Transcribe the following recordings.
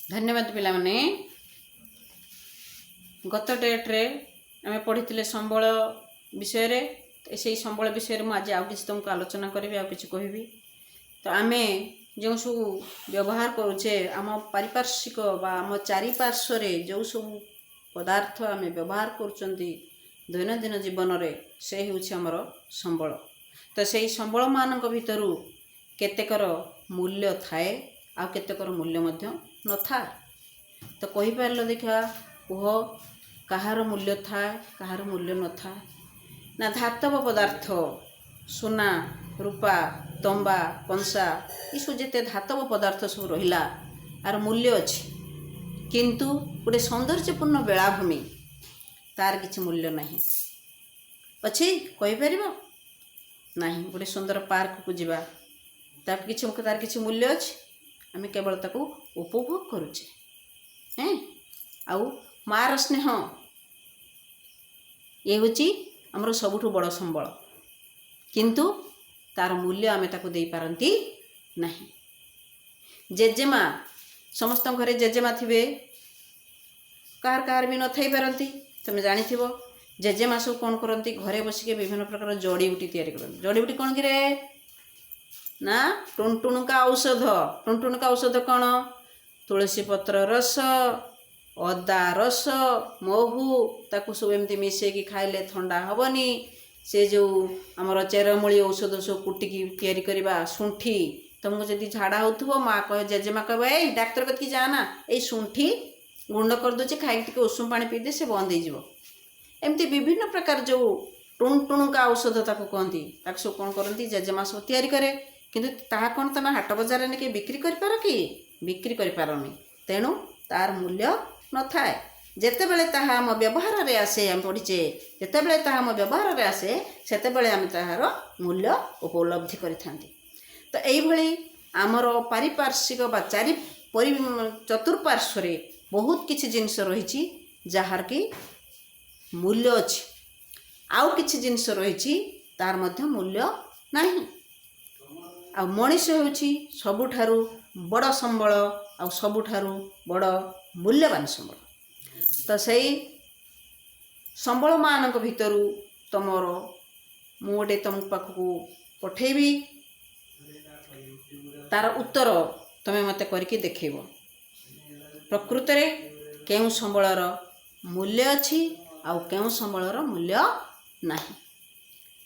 धन्यवाद पिलामने। गत डेट्रे आम पढ़ी संबल विषय रे से संबल विषय में आज आउ कि तुमको आलोचना करी आउ कि कहबी। तो आम जो सब व्यवहार करुचे आम पारिपार्श्विक आम चारिपार्श्व जो सब पदार्थ आम व्यवहार कर दैनंदिन जीवन में से होमर संबल। तो से संबल मान भर केतेकर मूल्य थाए आ केतेकर मूल्य न था। तो कहीपर देखा कह कहार मूल्य था कहार मूल्य न था ना। धातव पदार्थ सोना रूपा तंबा कंसा ये सब जिते धातव पदार्थ सब रहा आर मूल्य अच्छी, किंतु गोटे सौंदर्यपूर्ण बेलाभूमि तार किसी मूल्य नहीं अच्छी कहीपर ना। गोटे सुंदर पार्क को जीवा तार किसी मूल्य अच्छी, आम केवल ताको उपभोग करुचे हैं। आउ मार स्नेह ये हूँ आमर सबुठ बड़ संबल, किंतु तार मूल्य आम ताको दे पारती नहीं। जेजेमा समस्त घरे जेजेमा थे कार कार भी न थी पारती। तुम जानी जेजेमा सब कौन करती घरे बसिके विभिन्न प्रकार जड़ी बुटी तैयारी करती। जड़ी बुटी कौन कि ना टुणटुणुका औषध। टुणटुणुका औषध कौन? तुलसी पत्र रस अदा रस महू ताकू सब एमती मिसेकी खाइले थंडा हेनी। से जो आमर चेरमूली औषध सब कुटिकी तैयारी करवा। शुंठी तुमको जब झाड़ा हो माँ कह जेजेमा कह ए डाक्तर कत जाना ये शुंठी गुंड कर दूचे खाई उषुम पानी पीदे से बंद हो। एमती विभिन्न प्रकार जो टुणटुणुका औषध ताको कहती सब कौन करती जेजेमा सब तैयारी करे, किंतु ताहा कौन तुम हाट बजार नहीं बिक्री कर कि बिक्री करनी। तेणु तार मूल्य न थाए। जेते बेले ताहा आम व्यवहार रे आसे आम पढ़ीचे जेते बेले ताहा आम व्यवहार रे आसे सेते बेले आम ताहार मूल्य उपलब्धि करिथांती। तो एइभली आमर पारिपार्श्विक बा चारि चतुर्पार्श्व रे बहुत किछि जिनिस रहिछि जहार कि मूल्य अछि, आउ किछि जिनिस रहिछि तार मध्य मूल्य नाही। आ मनीष होछि सबुठारु बड़ संबल आ सबुठारु बड़ मूल्यवान संबल। तो सही संबल मानक भितरु तमर मु गोटे तुम पाखकू पठेबी तार उत्तर तमे मते करके देखेब प्रकृत रे केउ संबलर मूल्य अछि आ केउ संबलर मूल्य नाही।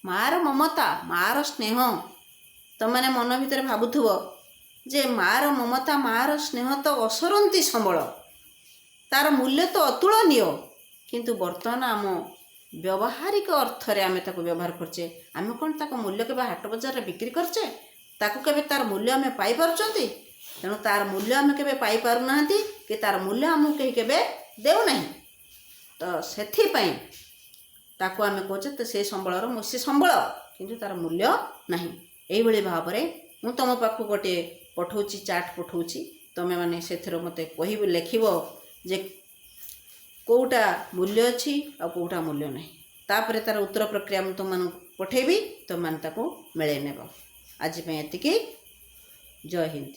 मार ममता मार स्नेह तमने मन भितर भाबुथुबो जे मार ममता मार स्नेह तो असरंती संबल तार मूल्य तो अतुलनीय, किंतु बर्तमान आम व्यवहारिक अर्थ रे आमे ताको व्यवहार करचे। आमे कोन ताको मूल्य के हाट बाजार रे बिक्री करचे ताको केबे तार मूल्य आमे पाई पारचंती। तेणु तार मूल्य आमे केबे पाई पारु नाहंती कि तार मूल्य आमु केही केबे देउ नाही। तो सेथि पई ताको आमे कहचे तो से संबलर से संबल किंतु तार मूल्य नाही। एई भली भाव रे मु तम पाखु गोटे पठौची चार्ट पठौची तमे माने सेथरो मते कहिबो लेखिबो जे कोटा मूल्य अच्छी आ कोटा मूल्य नहीं। तापर तार उत्तर प्रक्रिया मुझे तुम पठेबी तुम मैंने मिले नेब। आज एतिकी। जय हिंद।